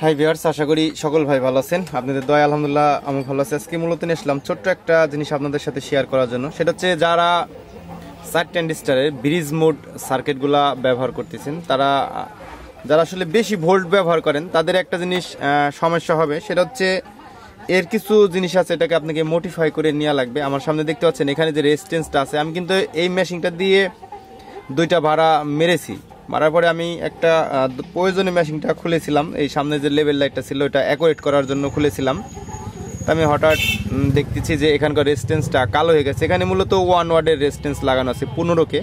Hi viewers, আশা করি সকল ভাই ভালো আছেন। আপনাদের দয়া আলহামদুলিল্লাহ আমি ভালো আছি। আজকে মূলত নিয়ে আসলাম ছোট্ট একটা জিনিস আপনাদের সাথে শেয়ার করার জন্য। সেটা হচ্ছে যারা সার্ট ট্রানজিস্টরের ব্রিজ মোড সার্কিটগুলা ব্যবহার করতেছেন, যারা আসলে বেশি ভোল্ট ব্যবহার করেন তাদের একটা জিনিস সমস্যা হবে। সেটা হচ্ছে এর কিছু জিনিস আছে, এটাকে আপনাকে মডিফাই করে নেওয়া লাগবে। আমার সামনে দেখতে পাচ্ছেন এখানে যে রেজিস্ট্যান্সটা আছে, আমি কিন্তু এই মেশিনটা দিয়ে দুইটা ভাড়া মেরেছি। মারার পরে আমি একটা প্রয়োজনীয় মেশিনটা খুলেছিলাম, এই সামনে যে লেভেল লাইটটা ছিল ওটা অ্যাকুরেট করার জন্য খুলেছিলাম। তা আমি হঠাৎ দেখতেছি যে এখানকার রেজিস্ট্যান্সটা কালো হয়ে গেছে। এখানে মূলত 1 ওয়াটের রেজিস্ট্যান্স লাগানো আছে 15K।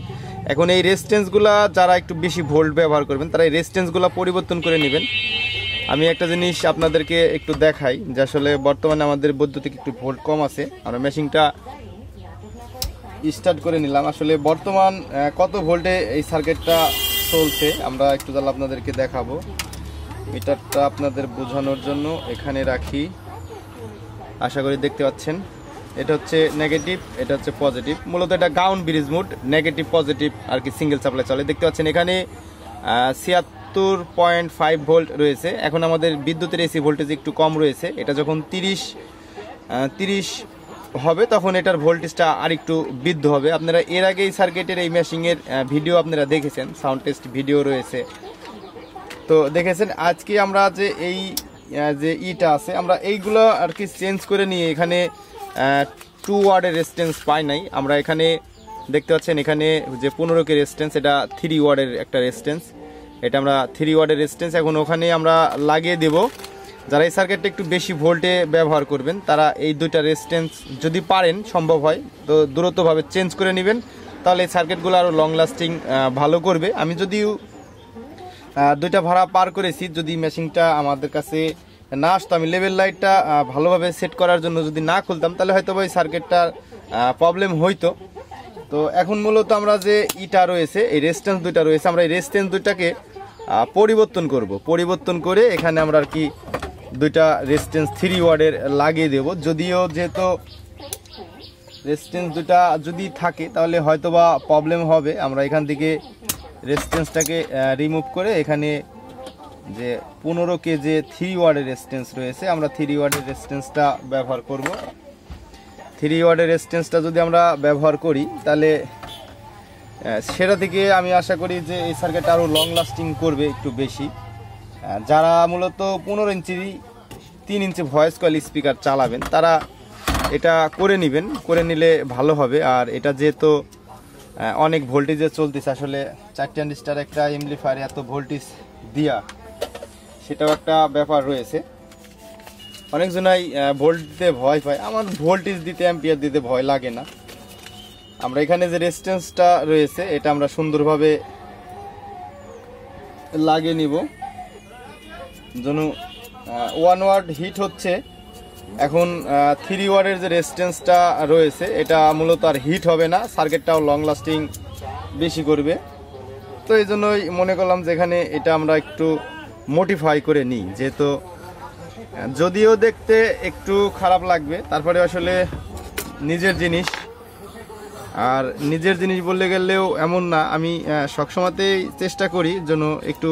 এখন এই রেজিস্ট্যান্সগুলো যারা একটু বেশি ভোল্ট ব্যবহার করবেন তারা এই রেজিস্ট্যান্সগুলো পরিবর্তন করে নেবেন। আমি একটা জিনিস আপনাদেরকে একটু দেখাই যে আসলে বর্তমানে আমাদের বৈদ্যুতিক একটু ভোল্ট কম আছে। আমরা মেশিনটা স্টার্ট করে নিলাম। আসলে বর্তমান কত ভোল্টে এই সার্কিটটা চলছে আমরা একটু তাহলে আপনাদেরকে দেখাবো। মিটারটা আপনাদের বোঝানোর জন্য এখানে রাখি, আশা করি দেখতে পাচ্ছেন। এটা হচ্ছে নেগেটিভ, এটা হচ্ছে পজিটিভ। মূলত এটা গাউন ব্রিজ মোড, নেগেটিভ পজিটিভ আর কি সিঙ্গেল সাপ্লাই চলে। দেখতে পাচ্ছেন এখানে 76.5 ভোল্ট রয়েছে। এখন আমাদের বিদ্যুতের এসি ভোল্টেজ একটু কম রয়েছে। এটা যখন 30 হবে তখন এটার ভোল্টেজটা আর একটু বৃদ্ধি হবে। আপনারা এর আগে এই সার্কিটের এই মেশিনের ভিডিও আপনারা দেখেছেন, সাউন্ড টেস্ট ভিডিও রয়েছে, তো দেখেছেন। আজকে আমরা যে এই যে ইটা আছে আমরা এইগুলো আর কি চেঞ্জ করে নিয়ে এখানে 2 ওয়াটের রেজিস্ট্যান্স পাই নাই। আমরা এখানে দেখতে পাচ্ছেন এখানে যে 15K রেজিস্ট্যান্স, এটা 3 ওয়াটের একটা রেজিস্ট্যান্স। এটা আমরা 3 ওয়াটের রেজিস্ট্যান্স এখন ওখানে আমরা লাগিয়ে দেব। যারা এই সার্কিটটা একটু বেশি ভোল্টে ব্যবহার করবেন তারা এই দুইটা রেজিস্ট্যান্স যদি পারেন, সম্ভব হয় তো দ্রুতভাবে চেঞ্জ করে নেবেন, তাহলে এই সার্কিটগুলো আরও লং লাস্টিং ভালো করবে। আমি যদিও দুইটা ভাড়া পার করেছি, যদি মেশিনটা আমাদের কাছে না আসতো, আমি লেভেল লাইটটা ভালোভাবে সেট করার জন্য যদি না খুলতাম তাহলে হয়তো ওই সার্কিটটার প্রবলেম হইতো। তো এখন মূলত আমরা যে ইটা রয়েছে, এই রেজিস্ট্যান্স দুইটা রয়েছে, আমরা এই রেজিস্ট্যান্স দুইটাকে পরিবর্তন করে এখানে আমরা আর কি দুইটা রেজিস্ট্যান্স 3 ওয়াটের লাগিয়ে দেব। যদিও যেহেতু রেজিস্ট্যান্স দুটা যদি থাকে তাহলে হয়তোবা প্রবলেম হবে। আমরা এখান থেকে রেজিস্ট্যান্সটাকে রিমুভ করে এখানে যে 15K যে 3 ওয়াটের রেজিস্ট্যান্স রয়েছে, আমরা 3 ওয়াটের রেজিস্ট্যান্সটা ব্যবহার করব। 3 ওয়াটের রেজিস্ট্যান্সটা যদি আমরা ব্যবহার করি তাহলে সেটা থেকে আমি আশা করি যে এই সার্কিটটা আরও লং লাস্টিং করবে একটু বেশি। যারা মূলত 15 ইঞ্চি 3 ইঞ্চি ভয়েস কয়েল স্পিকার চালাবেন তারা এটা করে নেবেন, করে নিলে ভালো হবে। আর এটা যেহেতু অনেক ভোল্টেজে চলতেছে, আসলে 4 ট্রানজিস্টর একটা এমপ্লিফায়ারে এত ভোল্টেজ দিয়া সেটাও একটা ব্যাপার রয়েছে। অনেকজনাই ভোল্ট দিতে ভয় পায়, আমার ভোল্টেজ দিতে অ্যাম্পিয়ার দিতে ভয় লাগে না। আমরা এখানে যে রেজিস্ট্যান্সটা রয়েছে এটা আমরা সুন্দরভাবে লাগিয়ে নিব। যেন 1 ওয়াট হিট হচ্ছে। এখন 3 ওয়াটের যে রেজিস্ট্যান্সটা রয়েছে এটা মূলত আর হিট হবে না, সার্কিটটাও লং লাস্টিং বেশি করবে। তো এই জন্যই মনে করলাম যে এখানে এটা আমরা একটু মডিফাই করে নিই, যেহেতু যদিও দেখতে একটু খারাপ লাগবে তারপরে আসলে নিজের জিনিস। আর নিজের জিনিস বললে গেলেও এমন না, আমি সবসময়তেই চেষ্টা করি যেন একটু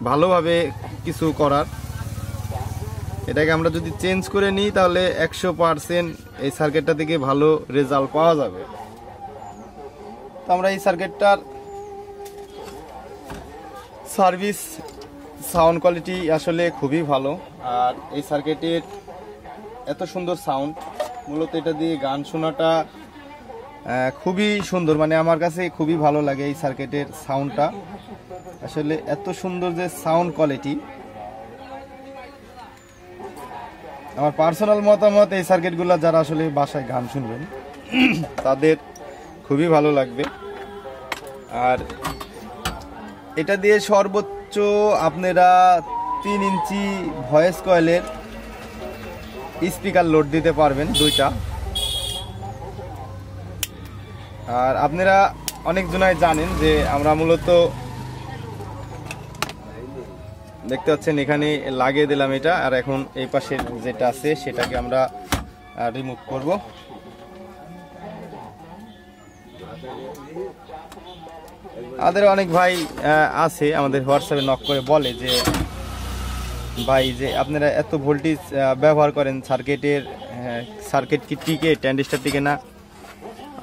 ভালোভাবে কিছু করার। এটাকে আমরা যদি চেঞ্জ করে নিই তাহলে 100% এই সার্কিটটা থেকে ভালো রেজাল্ট পাওয়া যাবে। তো আমরা এই সার্কিটটার সার্ভিস সাউন্ড কোয়ালিটি আসলে খুবই ভালো। আর এই সার্কিটের এত সুন্দর সাউন্ড, মূলত এটা দিয়ে গান শোনাটা খুবই সুন্দর, মানে আমার কাছে খুবই ভালো লাগে এই সার্কিটের সাউন্ডটা। আসলে এত সুন্দর যে সাউন্ড কোয়ালিটি, আমার পার্সোনাল মতামত এই সার্কিটগুলো যারা আসলে বাসায় গান শুনবেন তাদের খুবই ভালো লাগবে। আর এটা দিয়ে সর্বোচ্চ আপনারা 3 ইঞ্চি ভয়েস কয়েলের স্পিকার লোড দিতে পারবেন দুইটা। আর আপনারা অনেকজনাই জানেন যে আমরা মূলত দেখতে পাচ্ছেন এখানে লাগিয়ে দিলাম এটা। আর এখন এই পাশে যেটা আছে সেটাকে আমরা রিমুভ করব। আমাদের অনেক ভাই আছে আমাদের হোয়াটসঅ্যাপে নক করে বলে যে ভাই যে আপনারা এত ভোল্টেজ ব্যবহার করেন সার্কিটের, সার্কিট কি টিকে, ট্যান্ডিস্টার টিকে না।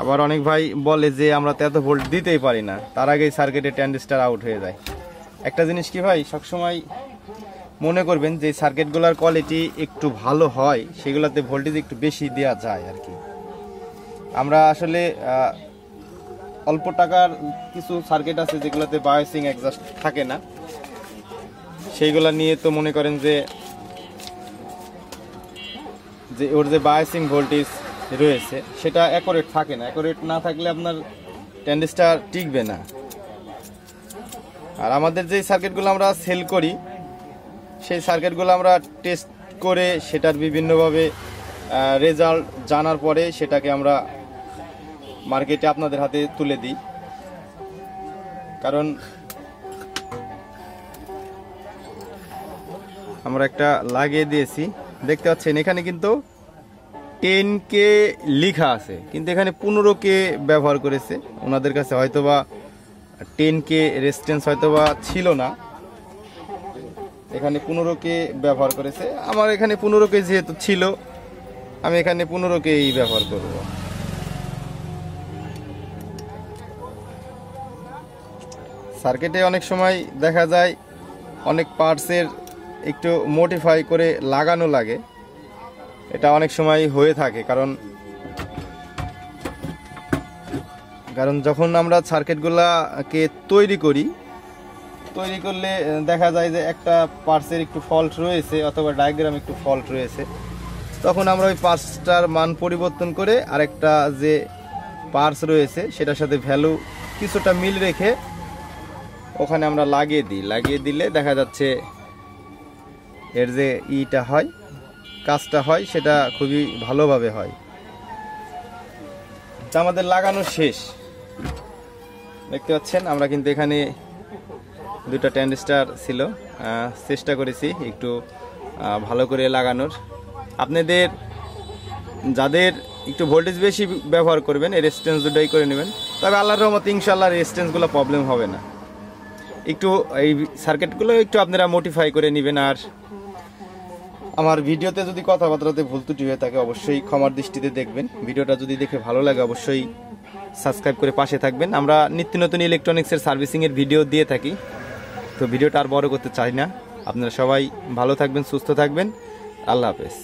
আবার অনেক ভাই বলে যে আমরা তো এত ভোল্ট দিতেই পারি না, তার আগেই সার্কিটের ট্যান্ডিস্টার আউট হয়ে যায়। একটা জিনিস কি ভাই, সবসময় মনে করবেন যে সার্কিটগুলোর কোয়ালিটি একটু ভালো হয় সেগুলোতে ভোল্টেজ একটু বেশি দেওয়া যায় আর কি। আমরা আসলে অল্প টাকার কিছু সার্কিট আছে যেগুলোতে বায়োসিং এক্সস্ট থাকে না, সেইগুলা নিয়ে তো মনে করেন যে ওর যে বায়োসিং ভোল্টেজ রয়েছে সেটা অ্যাকুরেট থাকে না। অ্যাকুরেট না থাকলে আপনার ট্যান্ডিস্টার টিকবে না। আর আমাদের যে সার্কিটগুলো আমরা সেল করি সেই সার্কিটগুলো আমরা টেস্ট করে সেটার বিভিন্নভাবে রেজাল্ট জানার পরে সেটাকে আমরা মার্কেটে আপনাদের হাতে তুলে দিই। কারণ আমরা একটা লাগিয়ে দিয়েছি, দেখতে পাচ্ছেন এখানে কিন্তু 10K লেখা আছে, কিন্তু এখানে 15K ব্যবহার করেছে। ওনাদের কাছে হয়তোবা 10K রেজিস্ট্যান্স হয়তোবা ছিল না, এখানে 15K ব্যবহার করেছে। আমার এখানে 15K যেহেতু ছিল, আমি এখানে 15K ব্যবহার করব। সার্কিটে অনেক সময় দেখা যায় অনেক পার্টসের একটু মডিফাই করে লাগানো লাগে, এটা অনেক সময় হয়ে থাকে। কারণ যখন আমরা সার্কিটগুলোকে তৈরি করলে দেখা যায় যে একটা পার্টসের একটু ফল্ট রয়েছে অথবা ডায়াগ্রাম একটু ফল্ট রয়েছে, তখন আমরা ওই পার্টসটার মান পরিবর্তন করে আরেকটা যে পার্টস রয়েছে সেটার সাথে ভ্যালু কিছুটা মিল রেখে ওখানে আমরা লাগিয়ে দিই। লাগিয়ে দিলে দেখা যাচ্ছে এর যে কাজটা হয় সেটা খুবই ভালোভাবে হয়। তা আমাদের লাগানো শেষ, দেখতে পাচ্ছেন। আমরা কিন্তু এখানে দুটো ট্যান্ডিস্টার ছিল, চেষ্টা করেছি একটু ভালো করে লাগানোর। আপনাদের যাদের একটু ভোল্টেজ বেশি ব্যবহার করবেন এই রেজিস্ট্যান্স দুটোই করে নেবেন, তবে আল্লাহর রহমতে ইনশাআল্লাহ রেজিস্ট্যান্সগুলো প্রবলেম হবে না। একটু এই সার্কিটগুলো একটু আপনারা মডিফাই করে নেবেন। আর আমার ভিডিওতে যদি কথাবার্তাতে ভুল ত্রুটি হয়ে থাকে অবশ্যই ক্ষমার দৃষ্টিতে দেখবেন। ভিডিওটা যদি দেখে ভালো লাগে অবশ্যই সাবস্ক্রাইব করে পাশে থাকবেন। আমরা নিত্য নতুন ইলেকট্রনিক্সের সার্ভিসিংয়ের ভিডিও দিয়ে থাকি, তো ভিডিওটা আর বড় করতে চাই না। আপনারা সবাই ভালো থাকবেন, সুস্থ থাকবেন। আল্লাহ হাফেজ।